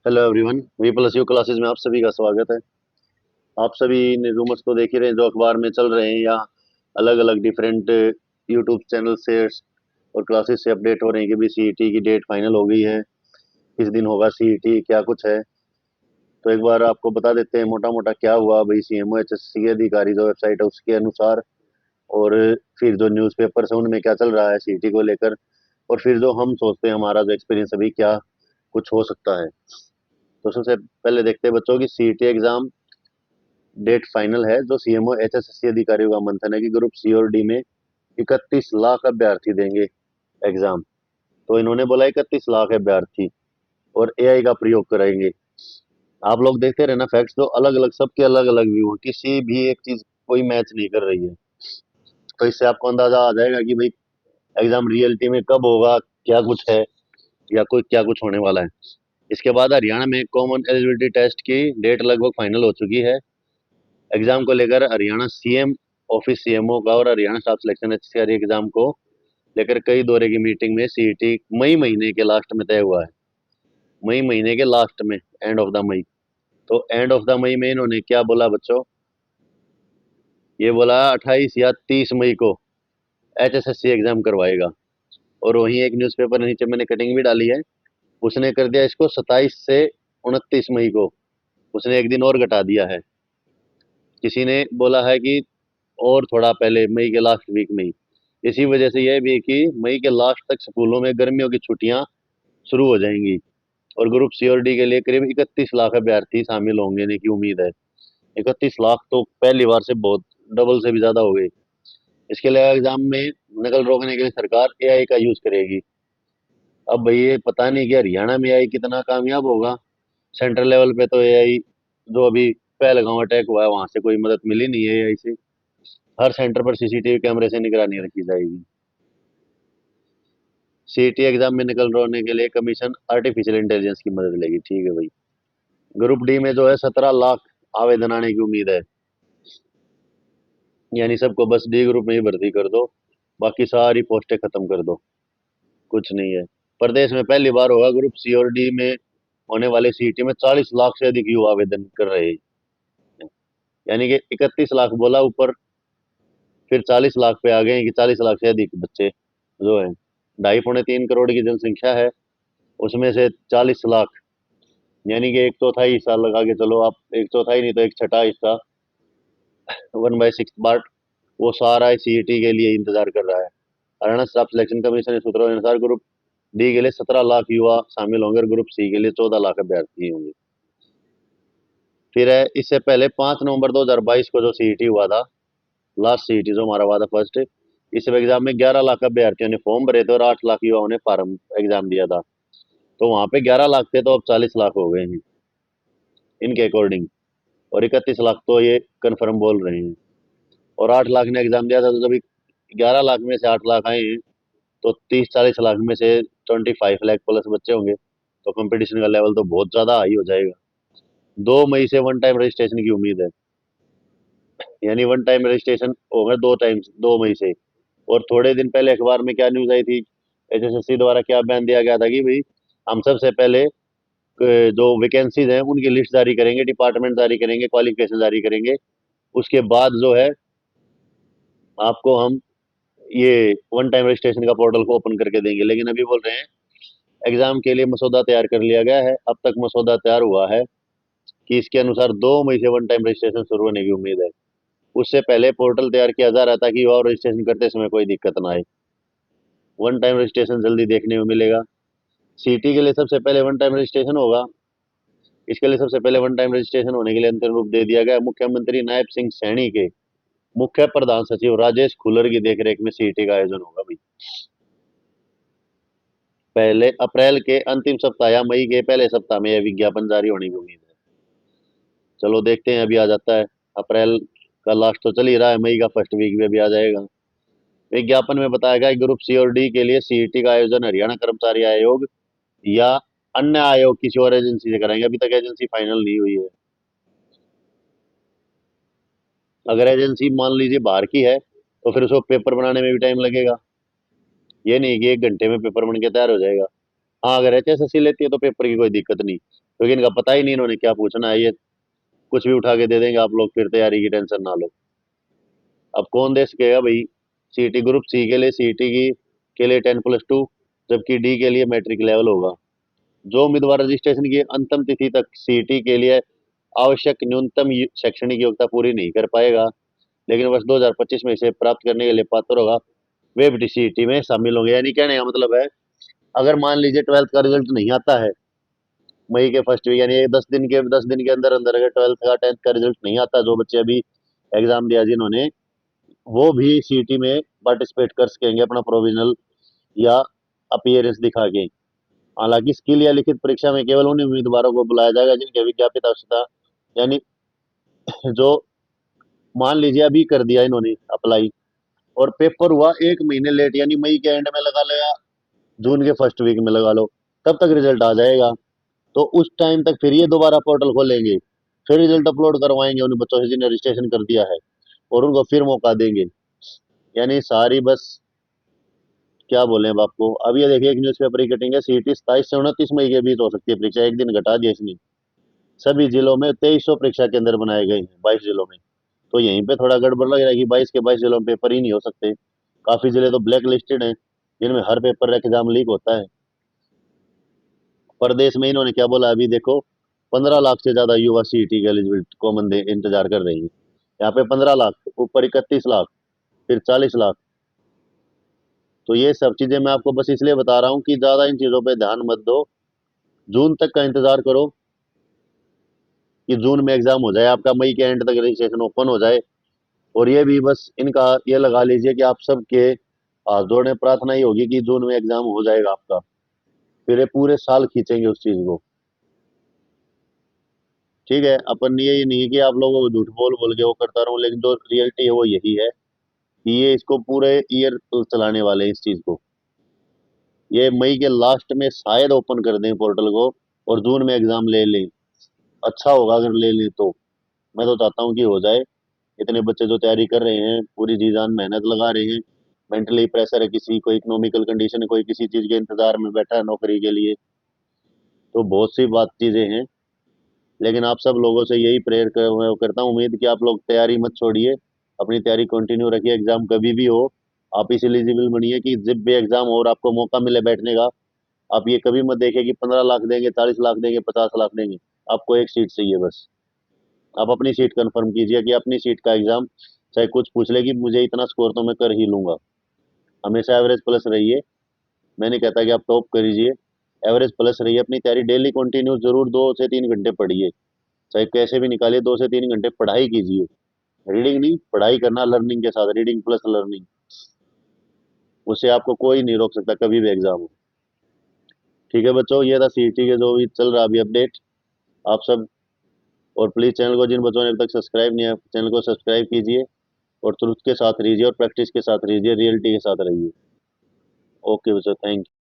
Hello everyone, V plus U classes में आप सभी का स्वागत है। आप सभी ने रूमर्स तो देख ही रहे हैं जो अखबार में चल रहे हैं या अलग अलग डिफरेंट यूट्यूब चैनल से और क्लासेस से अपडेट हो रहे हैं कि भी सीईटी की डेट फाइनल हो गई है। किस दिन होगा सीईटी, क्या कुछ है। तो एक बार आपको बता देते हैं मोटा मोटा क्या हुआ भाई। सीएमओ एचएससी के अधिकारी जो वेबसाइट है उसके अनुसार, और फिर जो न्यूज़पेपर है उनमें क्या चल रहा है सीईटी को लेकर, और फिर जो हम सोचते हैं हमारा जो एक्सपीरियंस अभी क्या कुछ हो सकता है। तो सबसे पहले देखते हैं बच्चों की सीईटी एग्जाम डेट फाइनल है। जो सीएमओ एचएसएससी अधिकारियों का मंथन है कि ग्रुप सी और डी में 31 लाख अभ्यर्थी देंगे एग्जाम। तो इन्होंने बोला 31 लाख अभ्यर्थी और एआई का प्रयोग करेंगे। आप लोग देखते रहे ना, फैक्ट्स तो अलग अलग, सबके अलग अलग व्यू है, किसी भी एक चीज कोई मैच नहीं कर रही है। तो इससे आपको अंदाजा आ जाएगा कि भाई एग्जाम रियलिटी में कब होगा, क्या कुछ है या कोई क्या कुछ होने वाला है। इसके बाद हरियाणा में कॉमन एलिजिबिलिटी टेस्ट की डेट लगभग फाइनल हो चुकी है। एग्जाम को लेकर हरियाणा सीएम ऑफिस, सीएमओ का और Haryana staff selection HCR exam को लेकर कई दौरे की मीटिंग में सीईटी मई महीने के लास्ट में तय हुआ है। मई महीने के लास्ट में, एंड ऑफ द मई। तो एंड ऑफ द मई में इन्होंने क्या बोला बच्चों, ये बोला 28 या 30 मई को एचएसएससी एग्जाम करवाएगा। और वहीं एक न्यूज़पेपर नीचे मैंने कटिंग भी डाली है, उसने कर दिया इसको 27 से 29 मई को। उसने एक दिन और घटा दिया है। किसी ने बोला है कि और थोड़ा पहले, मई के लास्ट वीक में ही। इसी वजह से यह भी है कि मई के लास्ट तक स्कूलों में गर्मियों की छुट्टियां शुरू हो जाएंगी। और ग्रुप सी और डी के लिए करीब 31 लाख अभ्यर्थी शामिल होंगे की उम्मीद है। 31 लाख तो पहली बार से बहुत डबल से भी ज्यादा हो गई। इसके लिए एग्जाम में नकल रोकने के लिए सरकार एआई का यूज करेगी। अब भाई ये पता नहीं कि हरियाणा में एआई कितना कामयाब होगा। सेंट्रल लेवल पे तो एआई, जो अभी पहलगांव अटैक हुआ है वहां से कोई मदद मिली नहीं है एआई से। हर सेंटर पर सीसीटीवी कैमरे से निगरानी रखी जाएगी। सीईटी एग्जाम में निकल रोने के लिए कमीशन आर्टिफिशियल इंटेलिजेंस की मदद लेगी। ठीक है भाई। ग्रुप डी में जो है 17 लाख आवेदन आने की उम्मीद है। यानी सबको बस डी ग्रुप में ही भर्ती कर दो, बाकी सारी पोस्टें खत्म कर दो, कुछ नहीं है। प्रदेश में पहली बार होगा ग्रुप सी और डी में होने वाले सीईटी में 40 लाख से अधिक युवा आवेदन कर रहे हैं। यानी कि 31 लाख बोला ऊपर, फिर 40 लाख पे आ गए हैं कि 40 लाख से अधिक बच्चे जो है। 2.5 पौने 3 करोड़ की जनसंख्या है, उसमें से 40 लाख, यानी कि एक चौथाई हिस्सा लगा के चलो आप, एक चौथाई नहीं तो एक छठा हिस्सा, 1/6 पार्ट, वो सारा सीईटी के लिए इंतजार कर रहा है। हरियाणा स्टाफ सिलेक्शन कमीशन के सूत्रों के अनुसार ग्रुप डी के लिए 17 लाख युवा शामिल होंगे और ग्रुप सी के लिए 14 लाख अभ्यर्थी होंगे। फिर है, इससे पहले 5 नवंबर 2022 को जो सीईटी हुआ था, लास्ट सीईटी जो हमारा हुआ था फर्स्ट, इस एग्जाम में 11 लाख अभ्यर्थियों ने फॉर्म भरे थे और 8 लाख युवाओं ने फार्म एग्जाम दिया था। तो वहां पे 11 लाख थे, तो अब 40 लाख हो गए हैं इनके अकॉर्डिंग। और 31 लाख तो ये कंफर्म बोल रहे हैं। और 8 लाख ने एग्जाम दिया था, तो जब 11 लाख में से 8 लाख आए हैं, तो 30-40 लाख में से 25 लाख प्लस बच्चे होंगे। तो कंपटीशन का लेवल तो बहुत ज्यादा हाई हो जाएगा। 2 मई से वन टाइम रजिस्ट्रेशन की उम्मीद है। यानी वन टाइम रजिस्ट्रेशन होगा 2 टाइम्स 2 मई से। और थोड़े दिन पहले अखबार में क्या न्यूज आई थी, एचएसएससी द्वारा क्या बयान दिया गया था कि भाई हम सबसे पहले जो वैकेंसीज हैं उनकी लिस्ट जारी करेंगे, डिपार्टमेंट जारी करेंगे, क्वालिफिकेशन जारी करेंगे। उसके बाद जो है आपको हम ये वन टाइम रजिस्ट्रेशन का पोर्टल को ओपन करके देंगे। लेकिन अभी बोल रहे हैं एग्जाम के लिए मसौदा तैयार कर लिया गया है। अब तक मसौदा तैयार हुआ है कि इसके अनुसार 2 मई से वन टाइम रजिस्ट्रेशन शुरू होने की उम्मीद है। उससे पहले पोर्टल तैयार किया जा रहा था कि और रजिस्ट्रेशन करते समय कोई दिक्कत ना आए। वन टाइम रजिस्ट्रेशन जल्दी देखने को मिलेगा। सीटी के लिए सबसे पहले वन टाइम रजिस्ट्रेशन होगा। इसके लिए सबसे पहले वन टाइम रजिस्ट्रेशन होने के लिए अंतिम रूप दे दिया गया। मुख्यमंत्री नायब सिंह सैनी के मुख्य प्रधान सचिव राजेश खुल्लर की देखरेख में सीटी का आयोजन होगा भाई। पहले अप्रैल के अंतिम सप्ताह या मई के पहले सप्ताह में यह विज्ञापन जारी होने की उम्मीद है। चलो देखते हैं, अभी आ जाता है। अप्रैल का लास्ट तो चल ही रहा है, मई का फर्स्ट वीक में भी आ जाएगा। विज्ञापन में बताया गया कि ग्रुप सी और डी के लिए सीईटी का आयोजन हरियाणा कर्मचारी आयोग या अन्य आयोग किसी और एजेंसी से कराएंगे। अभी तक एजेंसी फाइनल नहीं हुई है। अगर एजेंसी मान लीजिए बाहर की है तो फिर उसको पेपर बनाने में भी टाइम लगेगा। ये नहीं कि 1 घंटे में पेपर बन के तैयार हो जाएगा। हाँ, अगर एचएसएससी लेती है तो पेपर की कोई दिक्कत नहीं। क्योंकि इनका पता ही नहीं इन्होंने क्या पूछना है, ये कुछ भी उठा के दे देंगे, आप लोग फिर तैयारी की टेंशन ना लो। अब कौन दे सकेगा भाई, सीटी ग्रुप सी के लिए, सीटी की के लिए 10+2, जबकि डी के लिए मैट्रिक लेवल होगा। जो उम्मीदवार रजिस्ट्रेशन की अंतिम तिथि तक सीटी के लिए आवश्यक न्यूनतम शैक्षणिक योग्यता पूरी नहीं कर पाएगा, लेकिन वर्ष 2025 में इसे प्राप्त करने के लिए पात्र होगा, वे भी सीटी में शामिल होंगे। यानी कहने का मतलब है, अगर मान लीजिए 12th का रिजल्ट नहीं आता है मई के फर्स्ट वीक, यानी 10 दिन के अंदर अंदर अगर 12th का 10th का रिजल्ट नहीं आता, जो बच्चे अभी एग्जाम दिया जिन्होंने, वो भी सीटी में पार्टिसिपेट कर सकेंगे अपना प्रोविजनल या अपीयरेंस दिखा के। हालांकि स्किल या लिखित परीक्षा में केवल उन उम्मीदवारों को बुलाया जाएगा जिनके विज्ञापित आवश्यकता, यानी जो मान लीजिए अभी कर दिया इन्होंने अप्लाई और पेपर हुआ 1 महीने लेट, यानी मई के एंड में लगा लो या जून के फर्स्ट वीक में लगा लो, तब तक रिजल्ट आ जाएगा। तो उस टाइम तक फिर ये दोबारा पोर्टल खोलेंगे, फिर रिजल्ट अपलोड करवाएंगे उन बच्चों से जिन्हें रजिस्ट्रेशन कर दिया है, और उनको फिर मौका देंगे। यानी सारी बस क्या बोले अब आपको। अब ये देखिए, एक न्यूज़पेपर की कटिंग है, सीटी 27 से 29 मई के बीच हो सकती है परीक्षा, एक दिन घटा दिया इसने। सभी जिलों में 2300 परीक्षा केंद्र बनाए गए हैं, 22 जिलों में। तो यहीं पे थोड़ा गड़बड़ लग रहा है कि 22 के 22 जिलों में पेपर ही नहीं हो सकते। काफी जिले तो ब्लैक लिस्टेड हैं, जिनमें हर पेपर एग्जाम लीक होता है। प्रदेश में इन्होंने क्या बोला अभी देखो, 15 लाख से ज्यादा युवा सीईटी के एलिजिबिलिटी को इंतजार कर रही है। यहाँ पे 15 लाख, ऊपर 31 लाख, फिर 40 लाख। तो ये सब चीजें मैं आपको बस इसलिए बता रहा हूँ कि ज्यादा इन चीजों पे ध्यान मत दो। जून तक का इंतजार करो कि जून में एग्जाम हो जाए आपका, मई के एंड तक रजिस्ट्रेशन ओपन हो जाए। और ये भी बस इनका ये लगा लीजिए कि आप सबके हाथ जोड़े प्रार्थना ही होगी कि जून में एग्जाम हो जाएगा आपका। फिर ये पूरे साल खींचेंगे उस चीज को। ठीक है, अपन ये नहीं है कि आप लोगों को झूठ बोल बोल के वो करता रहूं, लेकिन जो रियलिटी है वो यही है कि ये इसको पूरे ईयर चलाने वाले हैं इस चीज को। ये मई के लास्ट में शायद ओपन कर दें पोर्टल को, और जून में एग्जाम ले लें। अच्छा होगा अगर ले लें तो। मैं तो चाहता हूँ कि हो जाए। इतने बच्चे जो तैयारी कर रहे हैं, पूरी जी जान मेहनत लगा रहे हैं, मेंटली प्रेशर है, किसी को इकोनॉमिकल कंडीशन है, कोई किसी चीज के इंतजार में बैठा है नौकरी के लिए। तो बहुत सी बात चीजें हैं। लेकिन आप सब लोगों से यही प्रेयर करता हूँ, उम्मीद कि आप लोग तैयारी मत छोड़िए, अपनी तैयारी कंटिन्यू रखिए। एग्जाम कभी भी हो, आप इस एलिजिबल बनिए कि जब भी एग्जाम हो और आपको मौका मिले बैठने का, आप ये कभी मत देखिए कि 15 लाख देंगे, 40 लाख देंगे, 50 लाख देंगे। आपको एक सीट चाहिए बस। आप अपनी सीट कंफर्म कीजिए कि अपनी सीट का एग्जाम चाहे कुछ पूछ ले कि मुझे इतना स्कोर तो मैं कर ही लूंगा। हमेशा एवरेज प्लस रहिए। मैं नहीं कहता कि आप टॉप करीजिए, एवरेज प्लस रहिए। अपनी तैयारी डेली कंटिन्यू जरूर 2 से 3 घंटे पढ़िए, चाहे कैसे भी निकालिए 2 से 3 घंटे पढ़ाई कीजिए। रीडिंग नहीं, पढ़ाई करना लर्निंग के साथ, रीडिंग प्लस लर्निंग। उससे आपको कोई नहीं रोक सकता कभी भी एग्जाम हो। ठीक है बच्चों, ये था सीटी के जो भी चल रहा अभी अपडेट। आप सब, और प्लीज चैनल को, जिन बच्चों ने अभी तक सब्सक्राइब नहीं है, चैनल को सब्सक्राइब कीजिए, और ट्रुथ के साथ रहिए और प्रैक्टिस के साथ रहिए, रियलिटी के साथ रहिए। ओके बच्चों, थैंक यू।